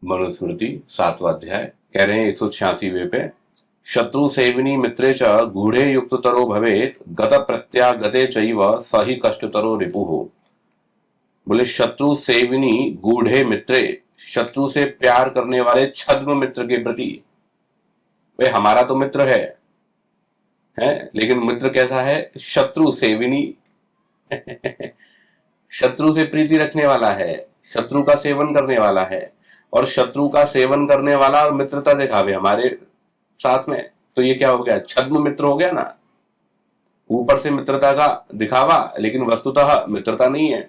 मनुस्मृति 7वां अध्याय। कह रहे हैं 186वें पे, शत्रु सेविनी मित्रे च गूढ़े युक्ततरो भवेत गत प्रत्यागते चैव स ही कष्टतरो रिपुः। बोले शत्रु सेविनी गूढ़े मित्रे, शत्रु से प्यार करने वाले छद्म मित्र के प्रति। वे हमारा तो मित्र है लेकिन मित्र कैसा है? शत्रु सेविनी शत्रु से प्रीति रखने वाला है, शत्रु का सेवन करने वाला है, और शत्रु का सेवन करने वाला और मित्रता दिखावे हमारे साथ में, तो ये क्या हो गया? छद्म मित्र हो गया ना। ऊपर से मित्रता का दिखावा लेकिन वस्तुतः मित्रता नहीं है।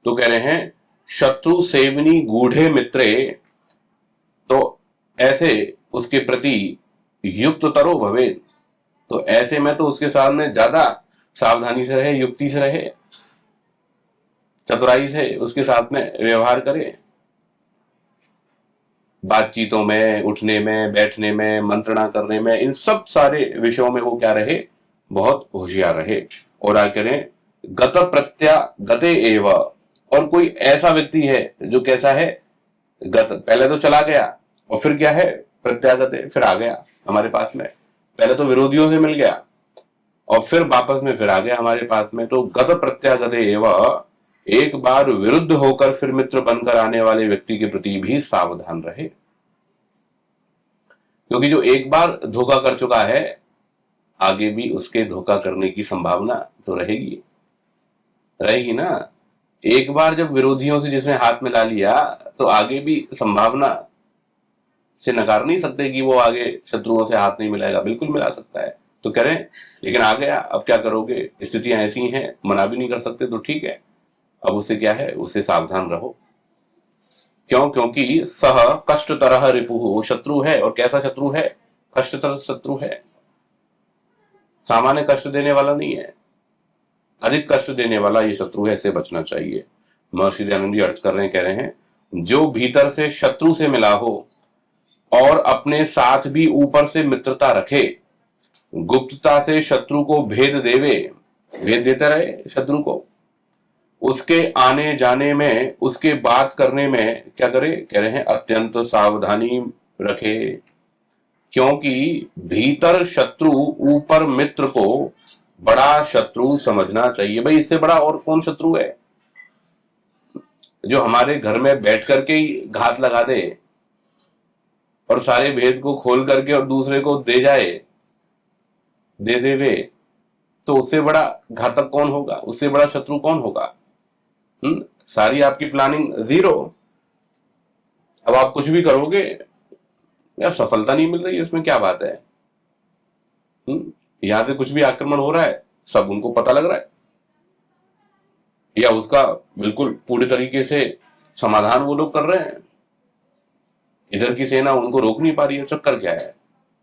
तो कह रहे हैं शत्रु सेवनी गूढ़े मित्रे, तो ऐसे उसके प्रति युक्त तरो भवे, तो ऐसे में तो उसके सामने ज्यादा सावधानी से रहे, युक्ति से रहे, चतुराई से उसके साथ में व्यवहार करे। बातचीतों में, उठने में, बैठने में, मंत्रणा करने में, इन सब सारे विषयों में वो क्या रहे? बहुत होशियार रहे। और आ करें गत प्रत्यागते एव, और कोई ऐसा व्यक्ति है जो कैसा है? गत, पहले तो चला गया और फिर क्या है? प्रत्यागते, फिर आ गया हमारे पास में। पहले तो विरोधियों से मिल गया और फिर वापस में फिर आ गया हमारे पास में। तो गत प्रत्यागते एव, एक बार विरुद्ध होकर फिर मित्र बनकर आने वाले व्यक्ति के प्रति भी सावधान रहे, क्योंकि जो एक बार धोखा कर चुका है आगे भी उसके धोखा करने की संभावना तो रहेगी रहेगी ना। एक बार जब विरोधियों से जिसने हाथ मिला लिया तो आगे भी संभावना से नकार नहीं सकते कि वो आगे शत्रुओं से हाथ नहीं मिलाएगा, बिल्कुल मिला सकता है। तो करें, लेकिन आ गया, अब क्या करोगे? स्थितियां ऐसी हैं, मना भी नहीं कर सकते, तो ठीक है, अब उससे क्या है? उससे सावधान रहो। क्यों? क्योंकि सह कष्ट तरह रिपु, वो शत्रु है। और कैसा शत्रु है? कष्टतर शत्रु है, सामान्य कष्ट देने वाला नहीं है, अधिक कष्ट देने वाला ये शत्रु है, इससे बचना चाहिए। महर्षि दयानंद जी अर्थ कर रहे हैं, कह रहे हैं जो भीतर से शत्रु से मिला हो और अपने साथ भी ऊपर से मित्रता रखे, गुप्तता से शत्रु को भेद देवे, भेद देते रहे शत्रु को, उसके आने जाने में, उसके बात करने में क्या करे? कह रहे हैं अत्यंत सावधानी रखे, क्योंकि भीतर शत्रु ऊपर मित्र को बड़ा शत्रु समझना चाहिए। भाई इससे बड़ा और कौन शत्रु है? जो हमारे घर में बैठ करके ही घात लगा दे और सारे भेद को खोल करके और दूसरे को दे जाए, दे देवे, तो उससे बड़ा घातक कौन होगा? उससे बड़ा शत्रु कौन होगा? सारी आपकी प्लानिंग जीरो, अब आप कुछ भी करोगे यार सफलता नहीं मिल रही है, इसमें क्या बात है? यहां से कुछ भी आक्रमण हो रहा है, सब उनको पता लग रहा है, या उसका बिल्कुल पूरी तरीके से समाधान वो लोग कर रहे हैं, इधर की सेना उनको रोक नहीं पा रही है। चक्कर क्या है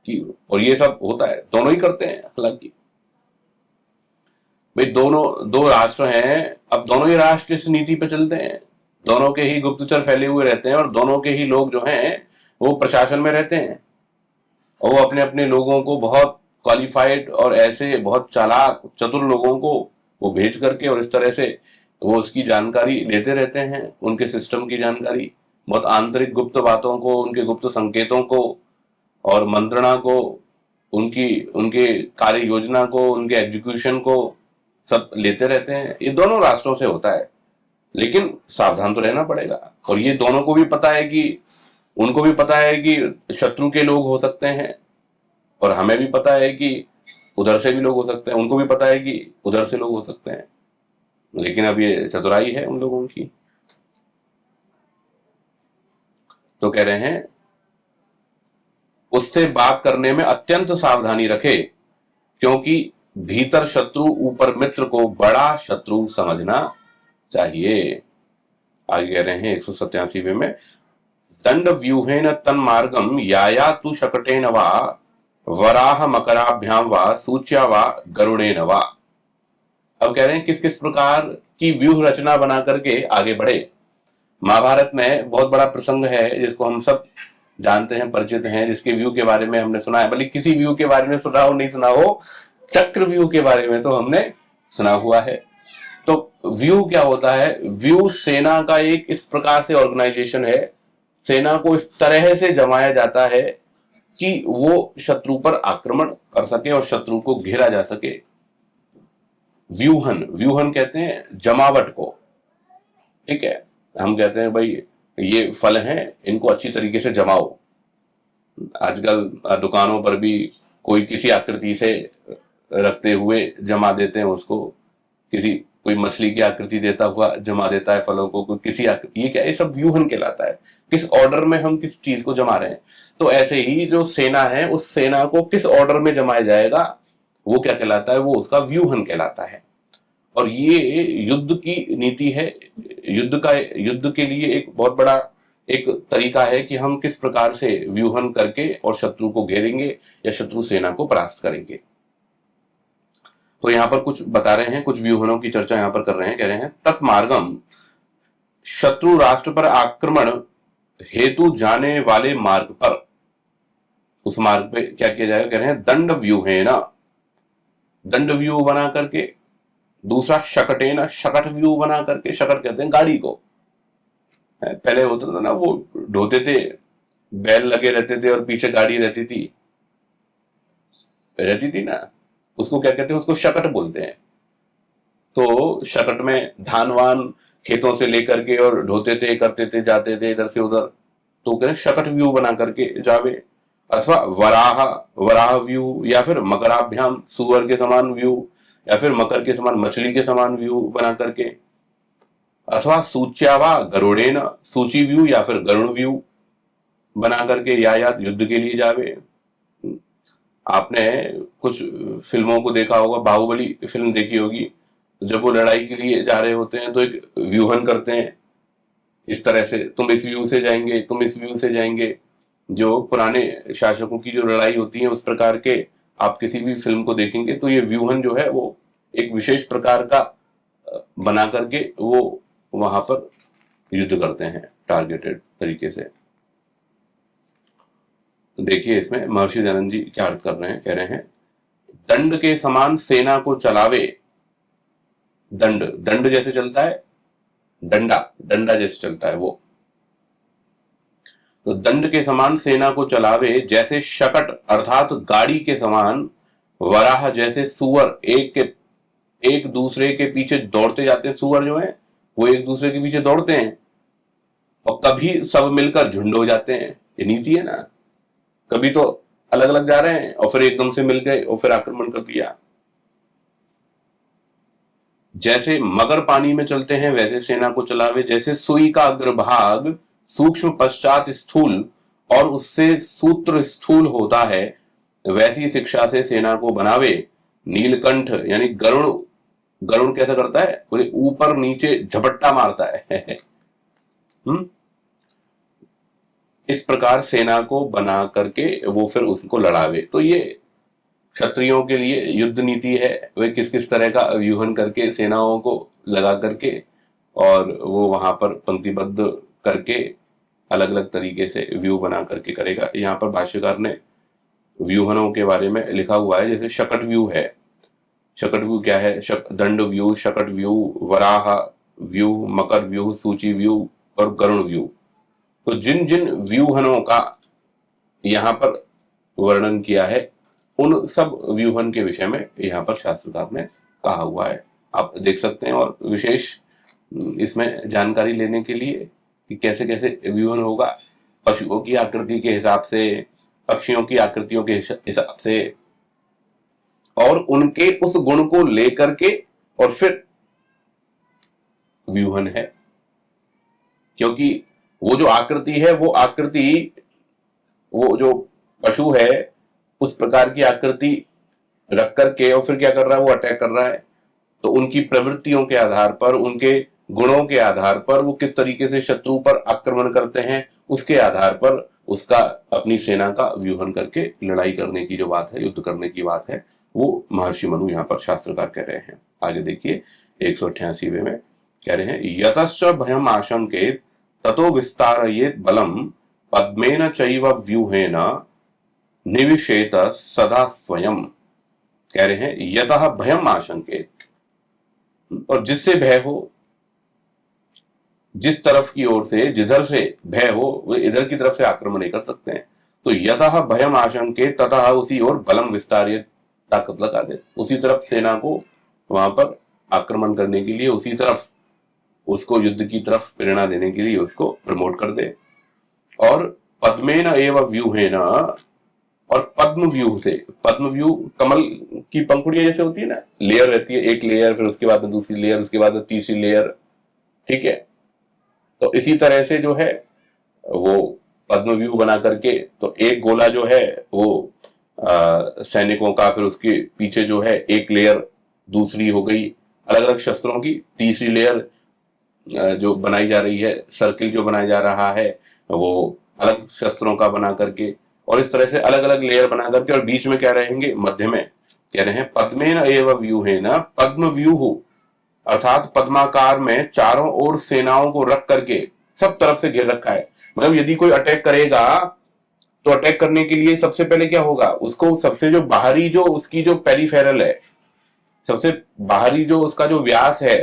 कि, और ये सब होता है, दोनों ही करते हैं हालांकि। भाई दोनों, दो राष्ट्र हैं, अब दोनों ही राष्ट्र इस नीति पे चलते हैं, दोनों के ही गुप्तचर फैले हुए रहते हैं और दोनों के ही लोग जो हैं वो प्रशासन में रहते हैं, और वो अपने अपने लोगों को, बहुत क्वालिफाइड और ऐसे बहुत चालाक चतुर लोगों को वो भेज करके और इस तरह से वो उसकी जानकारी लेते रहते हैं, उनके सिस्टम की जानकारी, बहुत आंतरिक गुप्त बातों को, उनके गुप्त संकेतों को और मंत्रणा को, उनकी उनके कार्य योजना को, उनके एग्जीक्यूशन को सब लेते रहते हैं। ये दोनों राष्ट्रों से होता है, लेकिन सावधान तो रहना पड़ेगा। और ये दोनों को भी पता है कि, उनको भी पता है कि शत्रु के लोग हो सकते हैं, और हमें भी पता है कि उधर से भी लोग हो सकते हैं, उनको भी पता है कि उधर से लोग हो सकते हैं, लेकिन अब ये चतुराई है उन लोगों की। तो कह रहे हैं उससे बात करने में अत्यंत सावधानी रखे, क्योंकि भीतर शत्रु ऊपर मित्र को बड़ा शत्रु समझना चाहिए। आगे कह रहे हैं 187वें में, दंड व्यूहेन तन मार्गम याया तु शकटेन वा वराह मकराभ्याम वा सूच्या वा गरुड़ेन वा। अब कह रहे हैं किस किस प्रकार की व्यूह रचना बना करके आगे बढ़े। महाभारत में बहुत बड़ा प्रसंग है जिसको हम सब जानते हैं, परिचित हैं, जिसके व्यू के बारे में हमने सुना है, भले किसी व्यू के बारे में सुना हो नहीं सुना हो, चक्र व्यू के बारे में तो हमने सुना हुआ है। तो व्यू क्या होता है? व्यू सेना का एक इस प्रकार से ऑर्गेनाइजेशन है, सेना को इस तरह से जमाया जाता है कि वो शत्रु पर आक्रमण कर सके और शत्रु को घेरा जा सके। व्यूहन, व्यूहन कहते हैं जमावट को, ठीक है। हम कहते हैं भाई ये फल हैं, इनको अच्छी तरीके से जमाओ। आजकल दुकानों पर भी कोई किसी आकृति से रखते हुए जमा देते हैं उसको, किसी कोई मछली की आकृति देता हुआ जमा देता है फलों को, कोई किसी ये क्या, ये सब व्यूहन कहलाता है। किस ऑर्डर में हम किस चीज को जमा रहे हैं। तो ऐसे ही जो सेना है, उस सेना को किस ऑर्डर में जमाया जाएगा वो क्या कहलाता है, वो उसका व्यूहन कहलाता है। और ये युद्ध की नीति है। युद्ध के लिए एक बहुत बड़ा एक तरीका है कि हम किस प्रकार से व्यूहन करके और शत्रु को घेरेंगे या शत्रु सेना को परास्त करेंगे। तो यहां पर कुछ बता रहे हैं, कुछ व्यूहनों की चर्चा यहां पर कर रहे हैं। कह रहे हैं तत्मार्गम, शत्रु राष्ट्र पर आक्रमण हेतु जाने वाले मार्ग पर, उस मार्ग पे क्या किया जाएगा, कह रहे हैं दंड व्यूहेना, दंड व्यू बना करके। दूसरा शकटेना, शकट व्यू बना करके, शकट कहते हैं गाड़ी को। पहले होता था ना, वो ढोते थे, बैल लगे रहते थे और पीछे गाड़ी रहती थी ना, उसको क्या कहते हैं, उसको शकट बोलते हैं। तो शकट में धान वान खेतों से लेकर के और ढोते थे, करते थे, जाते थे इधर से उधर, तो कह रहे शकट व्यू बना करके जावे। अथवा वराह, वराह व्यू, या फिर मकराभ्याम, सुअर के समान व्यू, या फिर मकर के समान, मछली के समान व्यू बना करके। अथवा सूच्यावा गरुड़ेन, सूची व्यू या फिर गरुड़ व्यू बना करके यायात युद्ध के लिए जावे। आपने कुछ फिल्मों को देखा होगा, बाहुबली फिल्म देखी होगी, जब वो लड़ाई के लिए जा रहे होते हैं तो एक व्यूहन करते हैं इस तरह से, तुम इस व्यू से जाएंगे, तुम इस व्यू से जाएंगे। जो पुराने शासकों की जो लड़ाई होती है उस प्रकार के आप किसी भी फिल्म को देखेंगे तो ये व्यूहन जो है वो एक विशेष प्रकार का बना करके वो वहां पर युद्ध करते हैं टारगेटेड तरीके से। देखिए इसमें महर्षि दयानंद जी क्या अर्थ कर रहे हैं। कह रहे हैं दंड के समान सेना को चलावे, दंड, दंड जैसे चलता है, डंडा, डंडा जैसे चलता है वो, तो दंड के समान सेना को चलावे, जैसे शकट अर्थात गाड़ी के समान, वराह जैसे सुअर एक दूसरे के पीछे दौड़ते जाते हैं। सुअर जो है वो एक दूसरे के पीछे दौड़ते हैं और कभी सब मिलकर झुंड हो जाते हैं। ये नीति है ना, कभी तो अलग अलग जा रहे हैं और फिर एकदम से मिल गए और फिर आक्रमण कर दिया। जैसे मगर पानी में चलते हैं वैसे सेना को चलावे, जैसे सुई का अग्रभाग सूक्ष्म पश्चात स्थूल और उससे सूत्र स्थूल होता है, वैसी शिक्षा से सेना को बनावे। नीलकंठ यानी गरुड़, गरुड़ कैसा करता है, बोले ऊपर नीचे झपट्टा मारता है इस प्रकार सेना को बना करके वो फिर उसको लड़ावे। तो ये क्षत्रियों के लिए युद्ध नीति है, वे किस किस तरह का व्यूहन करके सेनाओं को लगा करके और वो वहां पर पंक्तिबद्ध करके अलग अलग तरीके से व्यू बना करके करेगा। यहाँ पर भाष्यकार ने व्यूहनों के बारे में लिखा हुआ है, जैसे शकट व्यू है। शकट व्यू क्या है, दंड व्यू, शकट व्यू, वराह व्यू, मकर व्यू, सूची व्यू और गरुड़ व्यू। तो जिन जिन व्यूहनों का यहाँ पर वर्णन किया है उन सब व्यूहन के विषय में यहाँ पर शास्त्रकार ने कहा हुआ है, आप देख सकते हैं। और विशेष इसमें जानकारी लेने के लिए कि कैसे कैसे व्यूहन होगा, पशुओं की आकृति के हिसाब से, पक्षियों की आकृतियों के हिसाब से, और उनके उस गुण को लेकर के और फिर व्यूहन है। क्योंकि वो जो आकृति है, वो आकृति, वो जो पशु है उस प्रकार की आकृति रख करके और फिर क्या कर रहा है, वो अटैक कर रहा है। तो उनकी प्रवृत्तियों के आधार पर, उनके गुणों के आधार पर वो किस तरीके से शत्रु पर आक्रमण करते हैं, उसके आधार पर उसका अपनी सेना का व्यूहन करके लड़ाई करने की जो बात है, युद्ध करने की बात है, वो महर्षि मनु यहाँ पर शास्त्रकार कह रहे हैं। आगे देखिए 188वें में कह रहे हैं यतश्च भयम आशंकेत ततो विस्तारयेत बलम पद्मेन चैव व्यूहेन निविशेत सदा स्वयं। कह रहे हैं यतः भयम आशंकेत, और जिससे भय हो, जिस तरफ की ओर से जिधर से भय हो वे इधर की तरफ से आक्रमण नहीं कर सकते हैं। तो यतः भयम आशंके ततः उसी ओर बलम विस्तारित, ताकत लगा दे, उसी तरफ सेना को वहां पर आक्रमण करने के लिए, उसी तरफ उसको युद्ध की तरफ प्रेरणा देने के लिए उसको प्रमोट कर दे। और पद्मेन एव व्यूहेन, और पद्म व्यू से, पद्म व्यू कमल की पंखुड़ियां जैसे होती है ना, लेयर रहती है, एक लेयर, फिर उसके बाद में दूसरी लेयर, उसके बाद में तीसरी लेयर, ठीक है। तो इसी तरह से जो है वो पद्म व्यू बना करके, तो एक गोला जो है वो सैनिकों का, फिर उसके पीछे जो है एक लेयर दूसरी हो गई अलग अलग शस्त्रों की, तीसरी लेयर जो बनाई जा रही है, सर्किल जो बनाया जा रहा है वो अलग शस्त्रों का बना करके, और इस तरह से अलग अलग लेयर बना करके, और बीच में क्या रहेंगे, मध्य में कह रहे हैं पद्मेन एव व्यूहेन, पद्म व्यू, अर्थात पद्माकार में चारों ओर सेनाओं को रख करके सब तरफ से घेर रखा है। मतलब यदि कोई अटैक करेगा तो अटैक करने के लिए सबसे पहले क्या होगा, उसको सबसे जो बाहरी, जो उसकी जो पेरिफेरल है, सबसे बाहरी जो उसका जो व्यास है,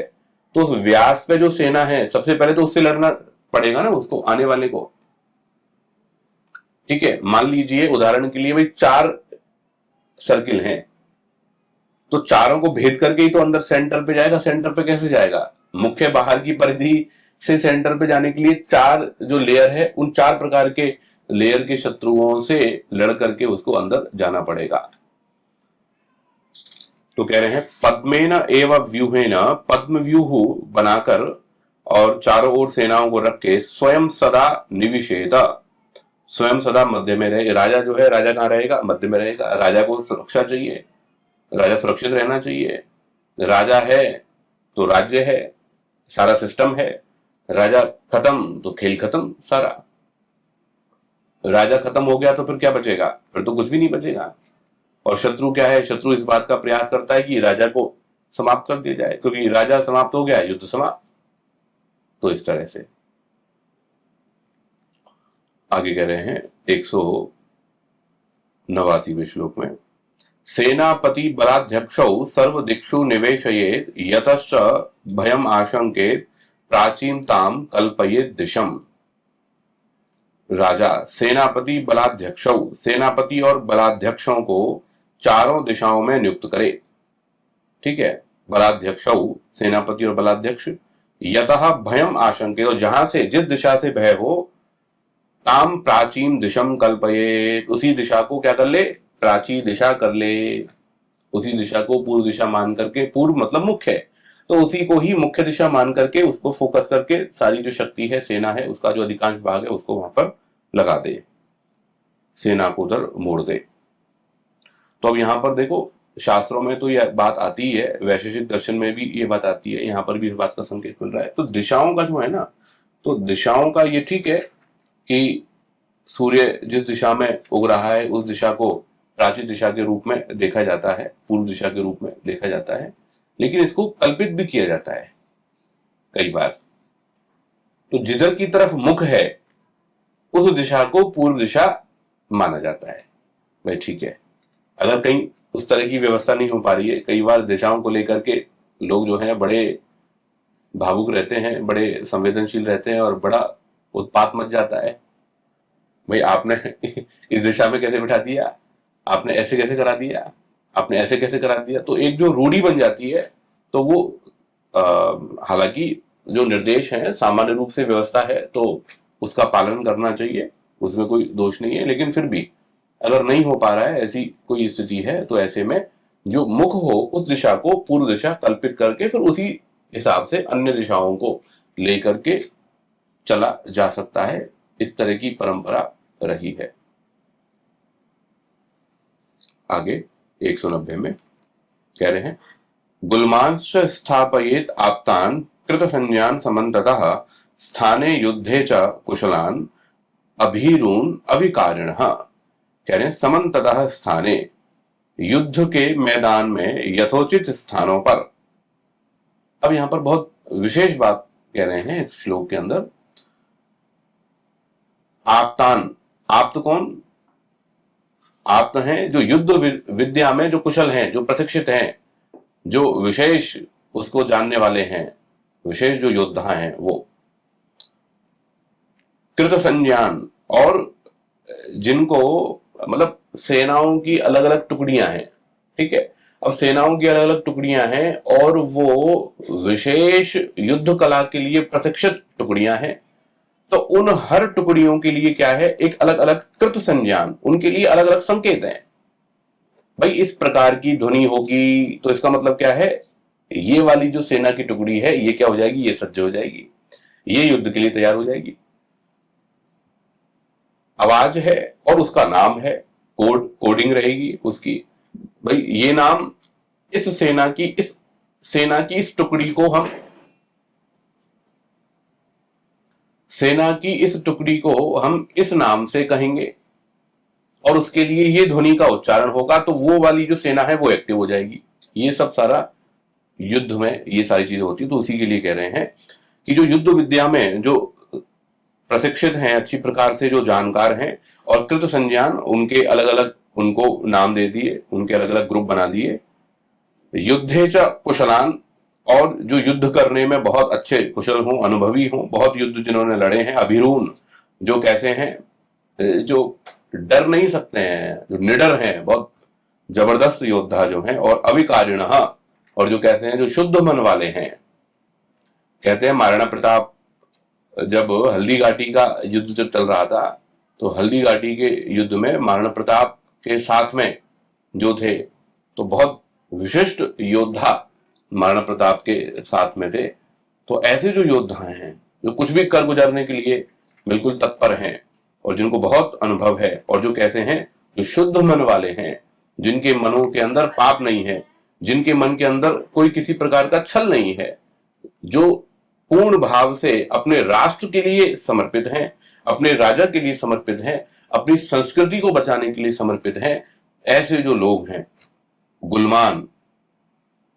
तो उस व्यास पे जो सेना है सबसे पहले तो उससे लड़ना पड़ेगा ना उसको, आने वाले को। ठीक है, मान लीजिए उदाहरण के लिए भाई 4 सर्किल हैं, तो चारों को भेद करके ही तो अंदर सेंटर पे जाएगा। सेंटर पे कैसे जाएगा, मुख्य बाहर की परिधि से सेंटर पे जाने के लिए 4 जो लेयर है, उन 4 प्रकार के लेयर के शत्रुओं से लड़ करके उसको अंदर जाना पड़ेगा। तो कह रहे हैं पद्मेन एव व्यूहेन, पद्म व्यूह बनाकर और चारों ओर सेनाओं को रख के, स्वयं सदा निविशेद, स्वयं सदा मध्य में रहे। राजा जो है, राजा कहां रहेगा, मध्य में रहेगा। राजा को सुरक्षा चाहिए, राजा सुरक्षित रहना चाहिए। राजा है तो राज्य है, सारा सिस्टम है। राजा खत्म तो खेल खत्म सारा। राजा खत्म हो गया तो फिर क्या बचेगा, फिर तो कुछ भी नहीं बचेगा। और शत्रु क्या है, शत्रु इस बात का प्रयास करता है कि राजा को समाप्त कर दिया जाए, क्योंकि राजा समाप्त हो गया युद्ध समाप्त। तो इस तरह से आगे कह रहे हैं 189वें श्लोक में, सेनापति बलाध्यक्षौ सर्व दिक्षु निवेशयेत यतश्च भयम आशंकेत प्राचीनताम कल्पयेत दिशम। राजा सेनापति बलाध्यक्षौ, सेनापति और बलाध्यक्षों को चारों दिशाओं में नियुक्त करे। ठीक है, बलाध्यक्षौ सेनापति और बलाध्यक्ष, यतः भयम आशंके, और जहां से, जिस दिशा से भय हो, ताम प्राचीन दिशम कल्पयेत, उसी दिशा को क्या कर ले, प्राची दिशा कर ले। उसी दिशा को पूर्व दिशा मान करके, पूर्व मतलब मुख्य है, तो उसी को ही मुख्य दिशा मान करके उसको फोकस करके सारी जो शक्ति है, सेना है, उसका जो अधिकांश भाग है उसको वहां पर लगा दे, सेना को उधर मोड़ दे। तो अब यहां पर देखो, शास्त्रों में तो यह बात आती है, वैशेषिक दर्शन में भी ये बात आती है, यहां पर भी इस बात का संकेत मिल रहा है। तो दिशाओं का जो है ना, तो दिशाओं का ये ठीक है कि सूर्य जिस दिशा में उग रहा है उस दिशा को प्राचीन दिशा के रूप में देखा जाता है, पूर्व दिशा के रूप में देखा जाता है, लेकिन इसको कल्पित भी किया जाता है कई बार। तो जिधर की तरफ मुख है उस दिशा को पूर्व दिशा माना जाता है। भाई ठीक है, अगर कहीं उस तरह की व्यवस्था नहीं हो पा रही है, कई बार दिशाओं को लेकर के लोग जो है बड़े भावुक रहते हैं, बड़े संवेदनशील रहते हैं, और बड़ा उत्पात मच जाता है। भाई आपने इस दिशा में कैसे बिठा दिया, आपने ऐसे कैसे करा दिया, आपने ऐसे कैसे करा दिया, तो एक जो रूढ़ी बन जाती है, तो वो हालांकि जो निर्देश है सामान्य रूप से व्यवस्था है तो उसका पालन करना चाहिए, उसमें कोई दोष नहीं है, लेकिन फिर भी अगर नहीं हो पा रहा है, ऐसी कोई स्थिति है, तो ऐसे में जो मुख हो उस दिशा को पूर्व दिशा कल्पित करके फिर उसी हिसाब से अन्य दिशाओं को लेकर के चला जा सकता है। इस तरह की परंपरा रही है। आगे 190 में कह रहे हैं, गुल्मांश्च स्थापयेत आप्तान कृत संज्ञान समन्ततः स्थाने युद्धे च कुशलान अभीरून अविकारिणः। कह रहे हैं समन्ततः स्थाने, युद्ध के मैदान में यथोचित स्थानों पर। अब यहां पर बहुत विशेष बात कह रहे हैं इस श्लोक के अंदर। आप्तान, आप्त कौन, आप्त हैं जो युद्ध विद्या में जो कुशल हैं, जो प्रशिक्षित हैं, जो विशेष उसको जानने वाले हैं, विशेष जो योद्धा हैं वो। कृत संज्ञान, और जिनको मतलब सेनाओं की अलग अलग टुकड़ियां हैं, ठीक है। अब सेनाओं की अलग अलग टुकड़ियां हैं और वो विशेष युद्ध कला के लिए प्रशिक्षित टुकड़ियां हैं, तो उन हर टुकड़ियों के लिए क्या है, एक अलग अलग कृत संज्ञान, उनके लिए अलग अलग संकेत हैं। भाई इस प्रकार की ध्वनि होगी तो इसका मतलब क्या है, ये वाली जो सेना की टुकड़ी है ये क्या हो जाएगी, ये सज्ज हो जाएगी, ये युद्ध के लिए तैयार हो जाएगी। आवाज है और उसका नाम है, कोडिंग रहेगी उसकी। भाई ये नाम इस सेना की इस टुकड़ी को हम, सेना की इस टुकड़ी को हम इस नाम से कहेंगे और उसके लिए ये ध्वनि का उच्चारण होगा, तो वो वाली जो सेना है वो एक्टिव हो जाएगी। ये सब सारा युद्ध में ये सारी चीजें होती है। तो उसी के लिए कह रहे हैं कि जो युद्ध विद्या में जो प्रशिक्षित हैं, अच्छी प्रकार से जो जानकार हैं, और कृत संज्ञान उनके अलग अलग, उनको नाम दे दिए, उनके अलग अलग ग्रुप बना दिए। युद्धे च कुशलान, और जो युद्ध करने में बहुत अच्छे कुशल हों, अनुभवी हों, बहुत युद्ध जिन्होंने लड़े हैं। अभिरून, जो कैसे हैं, जो डर नहीं सकते हैं, जो निडर हैं, बहुत जबरदस्त योद्धा जो हैं। और अविकारिणः, और जो कैसे हैं, जो शुद्ध मन वाले हैं। कहते हैं महाराणा प्रताप जब हल्दी घाटी का युद्ध जब चल रहा था, तो हल्दी घाटी के युद्ध में महाराणा प्रताप के साथ में जो थे, तो बहुत विशिष्ट योद्धा महाराणा प्रताप के साथ में थे। तो ऐसे जो योद्धा हैं, जो कुछ भी कर गुजरने के लिए बिल्कुल तत्पर हैं, और जिनको बहुत अनुभव है, और जो कैसे हैं, जो शुद्ध मन वाले हैं, जिनके मनों के अंदर पाप नहीं है, जिनके मन के अंदर कोई किसी प्रकार का छल नहीं है, जो पूर्ण भाव से अपने राष्ट्र के लिए समर्पित हैं, अपने राजा के लिए समर्पित हैं, अपनी संस्कृति को बचाने के लिए समर्पित हैं, ऐसे जो लोग हैं गुलमान,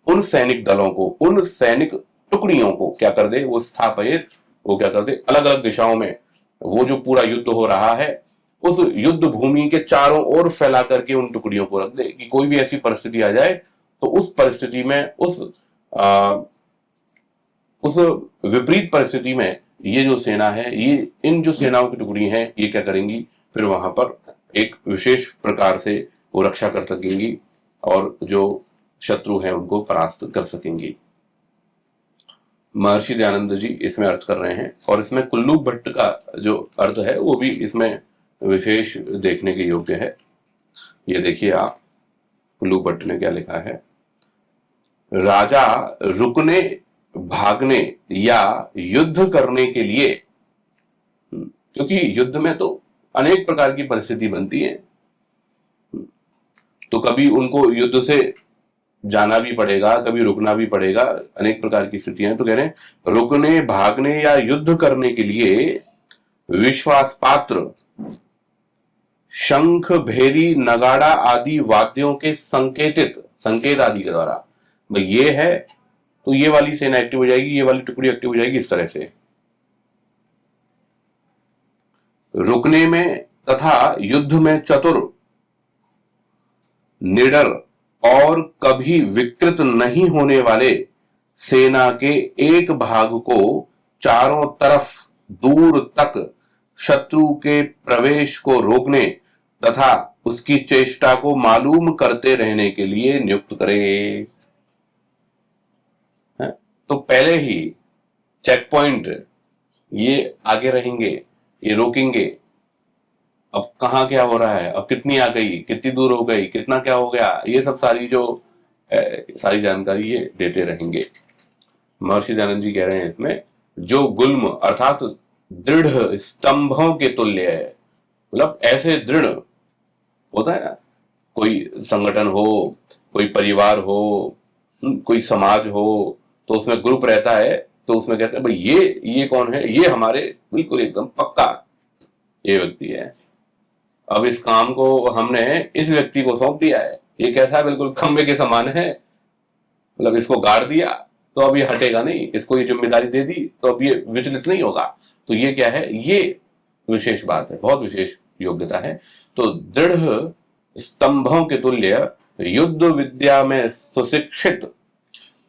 उन सैनिक दलों को, उन सैनिक टुकड़ियों को क्या कर दे, वो स्थापित, वो क्या कर दे, अलग अलग दिशाओं में वो जो पूरा युद्ध हो रहा है उस युद्ध भूमि के चारों ओर फैला करके उन टुकड़ियों को रख दे, कि कोई भी ऐसी परिस्थिति आ जाए तो उस परिस्थिति में, उस विपरीत परिस्थिति में ये जो सेना है, ये इन जो सेनाओं की टुकड़ी है, ये क्या करेंगी, फिर वहां पर एक विशेष प्रकार से वो रक्षा कर सकेंगी और जो शत्रु हैं उनको परास्त कर सकेंगी। महर्षि दयानंद जी इसमें अर्थ कर रहे हैं, और इसमें कुल्लू भट्ट का जो अर्थ है वो भी इसमें विशेष देखने के योग्य है। ये देखिए आप, कुल्लू भट्ट ने क्या लिखा है, राजा रुकने, भागने या युद्ध करने के लिए, क्योंकि युद्ध में तो अनेक प्रकार की परिस्थिति बनती है, तो कभी उनको युद्ध से जाना भी पड़ेगा, कभी रुकना भी पड़ेगा, अनेक प्रकार की स्थितियां हैं। तो कह रहे हैं रुकने, भागने या युद्ध करने के लिए विश्वास पात्र शंख, भेरी, नगाड़ा आदि वाद्यों के संकेत आदि के द्वारा, भाई ये है तो ये वाली सेना एक्टिव हो जाएगी, ये वाली टुकड़ी एक्टिव हो जाएगी, इस तरह से रुकने में तथा युद्ध में चतुर, निडर और कभी विकृत नहीं होने वाले सेना के एक भाग को चारों तरफ दूर तक शत्रु के प्रवेश को रोकने तथा उसकी चेष्टा को मालूम करते रहने के लिए नियुक्त करे। तो पहले ही चेक पॉइंट, ये आगे रहेंगे, ये रोकेंगे, अब कहाँ क्या हो रहा है, अब कितनी आ गई, कितनी दूर हो गई, कितना क्या हो गया, ये सब सारी जो सारी जानकारी ये देते रहेंगे। महर्षि दयानंद जी कह रहे हैं इसमें, जो गुल्म अर्थात दृढ़ स्तंभों के तुल्य है, मतलब ऐसे दृढ़ होता है ना, कोई संगठन हो, कोई परिवार हो, कोई समाज हो, तो उसमें ग्रुप रहता है, तो उसमें कहते हैं भाई ये कौन है, ये हमारे बिल्कुल एकदम पक्का ये व्यक्ति है। अब इस काम को हमने इस व्यक्ति को सौंप दिया है, ये कैसा है, बिल्कुल खंबे के समान है, मतलब इसको गाड़ दिया तो अब ये हटेगा नहीं, इसको ये जिम्मेदारी दे दी तो अब ये विचलित नहीं होगा। तो ये क्या है, ये विशेष बात है, बहुत विशेष योग्यता है। तो दृढ़ स्तंभों के तुल्य, युद्ध विद्या में सुशिक्षित,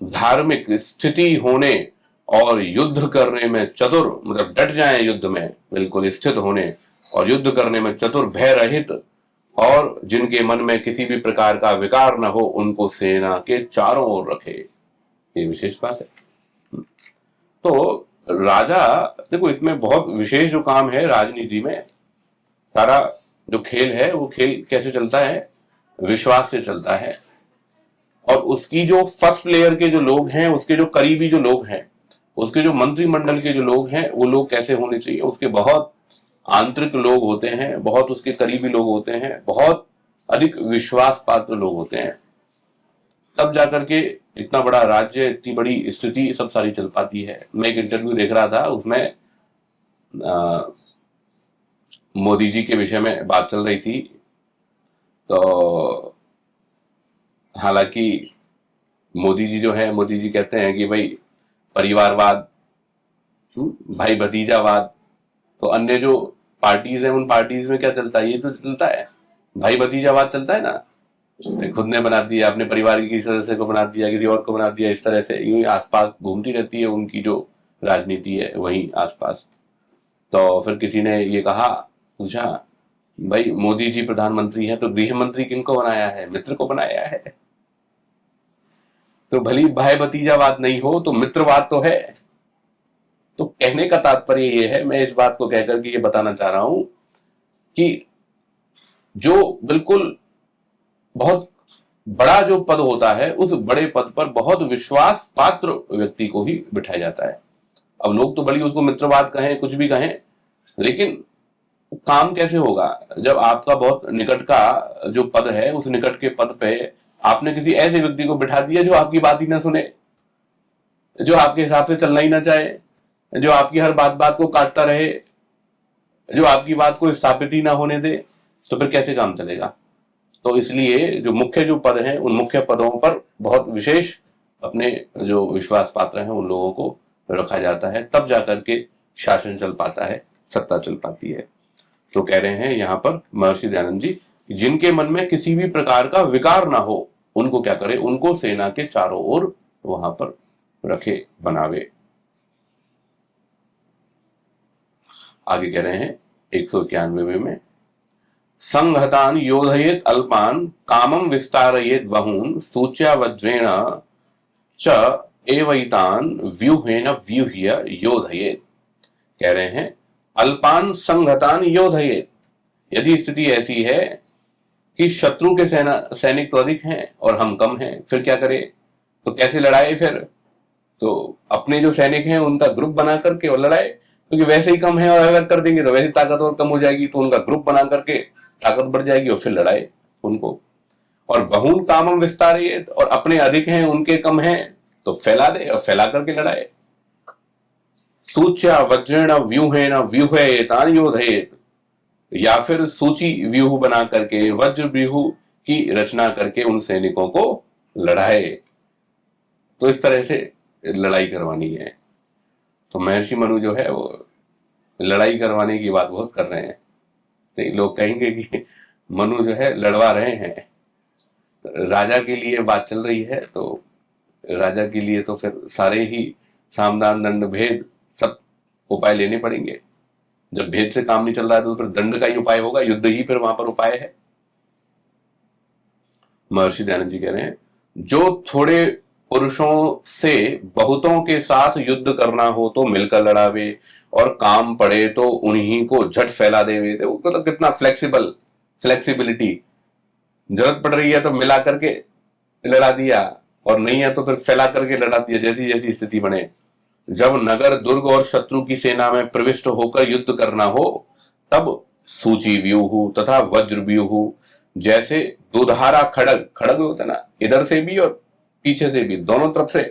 धार्मिक स्थिति होने और युद्ध करने में चतुर, मतलब डट जाएं युद्ध में, बिल्कुल स्थित होने और युद्ध करने में चतुर, भय रहित, और जिनके मन में किसी भी प्रकार का विकार न हो, उनको सेना के चारों ओर रखे। ये विशेष बात है। तो राजा, देखो इसमें बहुत विशेष जो काम है राजनीति में, सारा जो खेल है वो खेल कैसे चलता है, विश्वास से चलता है। और उसकी जो फर्स्ट लेयर के जो लोग हैं, उसके जो करीबी जो लोग हैं, उसके जो मंत्रिमंडल के जो लोग हैं, वो लोग कैसे होने चाहिए, उसके बहुत आंतरिक लोग होते हैं, बहुत उसके करीबी लोग होते हैं, बहुत अधिक विश्वास पात्र लोग होते हैं। तब जाकर के इतना बड़ा राज्य, इतनी बड़ी स्थिति सब सारी चल पाती है। मैं एक इंटरव्यू देख रहा था, उसमें मोदी जी के विषय में बात चल रही थी। तो हालांकि मोदी जी जो है, मोदी जी कहते हैं कि भाई परिवारवाद, भाई भतीजावाद। तो अन्य जो पार्टीज हैं, उन पार्टीज में क्या चलता है, ये तो चलता है, भाई भतीजावाद चलता है ना। खुद ने बना दिया, अपने परिवार के किसी सदस्य को बना दिया, किसी और को बना दिया, इस तरह से यूं ही आसपास घूमती रहती है उनकी जो राजनीति है वहीं आसपास। तो फिर किसी ने ये कहा, पूछा, भाई मोदी जी प्रधानमंत्री हैं तो गृह मंत्री किनको बनाया है, मित्र को बनाया है। तो भली भाई भतीजावाद नहीं हो तो मित्रवाद तो है। तो कहने का तात्पर्य ये है, मैं इस बात को कहकर के ये बताना चाह रहा हूं कि जो बिल्कुल बहुत बड़ा जो पद होता है, उस बड़े पद पर बहुत विश्वास पात्र व्यक्ति को ही बिठाया जाता है। अब लोग तो भली उसको मित्रवाद कहें, कुछ भी कहें, लेकिन काम कैसे होगा जब आपका बहुत निकट का जो पद है, उस निकट के पद पे आपने किसी ऐसे व्यक्ति को बिठा दिया जो आपकी बात ही ना सुने, जो आपके हिसाब से चलना ही ना चाहे, जो आपकी हर बात बात को काटता रहे, जो आपकी बात को स्थापित ही ना होने दे। तो फिर कैसे काम चलेगा। तो इसलिए जो मुख्य जो पद हैं, उन मुख्य पदों पर बहुत विशेष अपने जो विश्वास पात्र हैं उन लोगों को रखा जाता है, तब जाकर के शासन चल पाता है, सत्ता चल पाती है। तो कह रहे हैं यहां पर महर्षि दयानंद जी, जिनके मन में किसी भी प्रकार का विकार ना हो, उनको क्या करे, उनको सेना के चारों ओर वहां पर रखे, बनावे। आगे कह रहे हैं 191वें में, संहतान योधयेत अल्पान कामम विस्तारयेत बहून सूच्या वज्रेण च एवैतान व्यूहेन व्यूह्य योधयेत। कह रहे हैं अल्पान संहतान योधयेत, यदि स्थिति ऐसी है कि शत्रु के सैनिक तो अधिक हैं और हम कम हैं, फिर क्या करें, तो कैसे लड़ाए फिर। तो अपने जो सैनिक हैं उनका ग्रुप बना करके और लड़ाए, क्योंकि वैसे ही कम है और अलग कर देंगे तो वैसे ताकत और कम हो जाएगी, तो उनका ग्रुप बना करके ताकत बढ़ जाएगी और फिर लड़ाए उनको। और बहुन कामम विस्तारिये, और अपने अधिक हैं उनके कम हैं तो फैला दे और फैला करके लड़ाए। सूच्या वज्रेण व्यूहेन व्यूहेतान योधयेत, या फिर सूची व्यूह बना करके, वज्र व्यूह की रचना करके उन सैनिकों को लड़ाए। तो इस तरह से लड़ाई करवानी है। तो महर्षि मनु जो है वो लड़ाई करवाने की बात बहुत कर रहे हैं। तो लोग कहेंगे कि मनु जो है लड़वा रहे हैं, राजा के लिए बात चल रही है, तो राजा के लिए तो फिर सारे ही सामदान दंड भेद सब उपाय लेने पड़ेंगे। जब भेद से काम नहीं चल रहा है तो फिर दंड का ही उपाय होगा, युद्ध ही फिर वहां पर उपाय है। महर्षि दयानंद जी कह रहे हैं, जो थोड़े पुरुषों से बहुतों के साथ युद्ध करना हो तो मिलकर लड़ावे, और काम पड़े तो उन्हीं को झट फैला देवे। मतलब कितना फ्लेक्सिबिलिटी, जरूरत पड़ रही है तो मिला करके लड़ा दिया, और नहीं है तो फिर फैला करके लड़ा दिया, जैसी जैसी स्थिति बने। जब नगर दुर्ग और शत्रु की सेना में प्रविष्ट होकर युद्ध करना हो, तब सूची व्यूह तथा वज्र व्यूह जैसे दुधारा खड़ग, खड़ग होता है ना, इधर से भी और पीछे से भी, दोनों तरफ से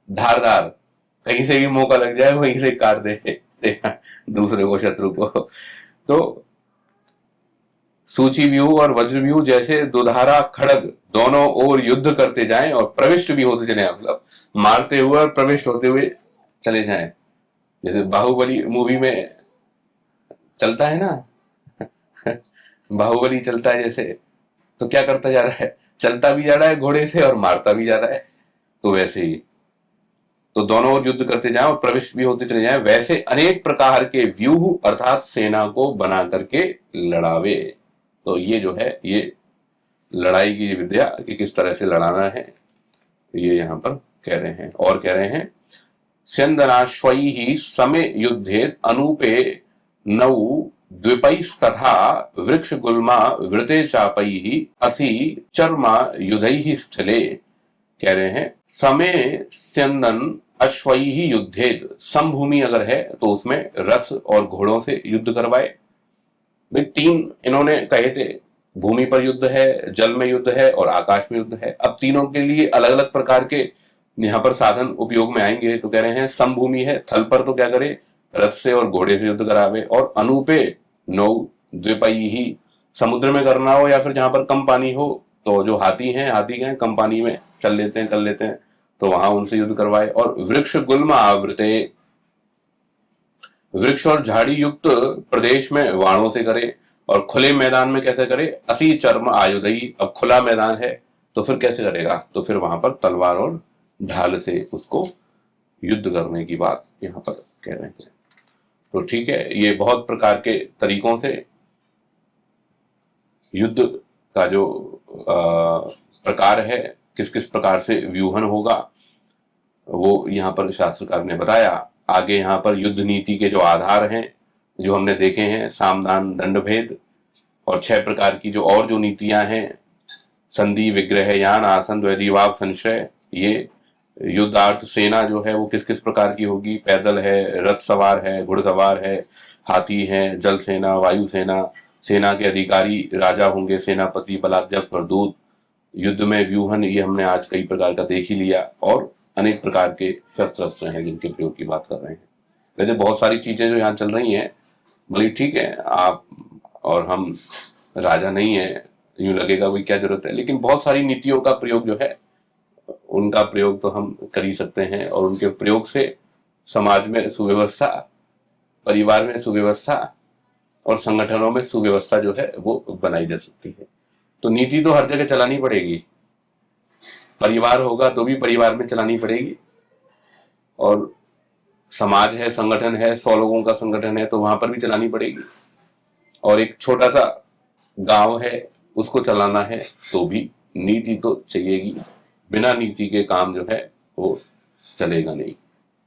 धारदार, कहीं से भी मौका लग जाए वहीं से काट दे दूसरे को, शत्रु को। तो सूची व्यूह और वज्र व्यूह जैसे दुधारा खड़ग दोनों ओर युद्ध करते जाएं और प्रविष्ट भी होते चले, मतलब मारते हुए और प्रविष्ट होते हुए चले जाएं। जैसे बाहुबली मूवी में चलता है ना बाहुबली चलता है जैसे, तो क्या करता जा रहा है, चलता भी जा रहा है घोड़े से और मारता भी जा रहा है। तो वैसे ही तो दोनों ओर युद्ध करते जाएं और प्रविष्ट भी होते चले जाएं, वैसे अनेक प्रकार के व्यूह अर्थात सेना को बना करके लड़ावे। तो ये जो है ये लड़ाई की विद्या कि किस तरह से लड़ाना है, ये यहां पर कह रहे हैं। और कह रहे हैं स्यंदनाश्वैः समे युद्धेत अनूपे नौ द्विपैस्तथा वृक्षगुल्मा वृते चापैः असि चर्मा युधैः स्थले। कह रहे हैं समय स्यंदन अश्वैः युद्धेत, समभूमि अगर है तो उसमें रथ और घोड़ों से युद्ध करवाए। भाई तीन इन्होंने कहे थे, भूमि पर युद्ध है, जल में युद्ध है और आकाश में युद्ध है। अब तीनों के लिए अलग अलग प्रकार के यहाँ पर साधन उपयोग में आएंगे। तो कह रहे हैं समभूमि है, थल पर तो क्या करे, रथ से और घोड़े से युद्ध करावे। और अनूपे नौ द्विपयी ही, समुद्र में करना हो या फिर जहां पर कम पानी हो तो जो हाथी हैं, हाथी के कम पानी में चल लेते हैं, कर लेते हैं, तो वहां उनसे युद्ध करवाए। और वृक्ष गुल्म आवृते, वृक्ष और झाड़ी युक्त प्रदेश में वाणों से करे। और खुले मैदान में कैसे करे, असी चर्म आयुधई, अब खुला मैदान है तो फिर कैसे करेगा, तो फिर वहां पर तलवार और ढाल से उसको युद्ध करने की बात यहां पर कह रहे हैं। तो ठीक है, ये बहुत प्रकार के तरीकों से युद्ध का जो प्रकार है, किस किस प्रकार से व्यूहन होगा, वो यहाँ पर शास्त्रकार ने बताया। आगे यहाँ पर युद्ध नीति के जो आधार हैं जो हमने देखे हैं, सामदान दंड भेद, और 6 प्रकार की जो और जो नीतियां हैं, संधि विग्रह यान आसन द्वैधिवाग संशय, ये युद्धार्थ सेना जो है वो किस किस प्रकार की होगी, पैदल है, रथ सवार है, घुड़सवार है, हाथी है, जल सेना, वायु सेना, सेना के अधिकारी राजा होंगे, सेनापति, बलाध्यक्ष और दूत, युद्ध में व्यूहन, ये हमने आज कई प्रकार का देख ही लिया। और अनेक प्रकार के शस्त्र अस्त्र हैं जिनके प्रयोग की बात कर रहे हैं। वैसे बहुत सारी चीजें जो यहाँ चल रही हैं, भले ठीक है आप और हम राजा नहीं है, यूं लगेगा कोई क्या जरूरत है, लेकिन बहुत सारी नीतियों का प्रयोग जो है उनका प्रयोग तो हम कर ही सकते हैं, और उनके प्रयोग से समाज में सुव्यवस्था, परिवार में सुव्यवस्था और संगठनों में सुव्यवस्था जो है वो बनाई जा सकती है। तो नीति तो हर जगह चलानी पड़ेगी, परिवार होगा तो भी परिवार में चलानी पड़ेगी, और समाज है, संगठन है, 100 लोगों का संगठन है तो वहां पर भी चलानी पड़ेगी, और एक छोटा सा गांव है उसको चलाना है तो भी नीति तो चाहिएगी। बिना नीति के काम जो है वो चलेगा नहीं।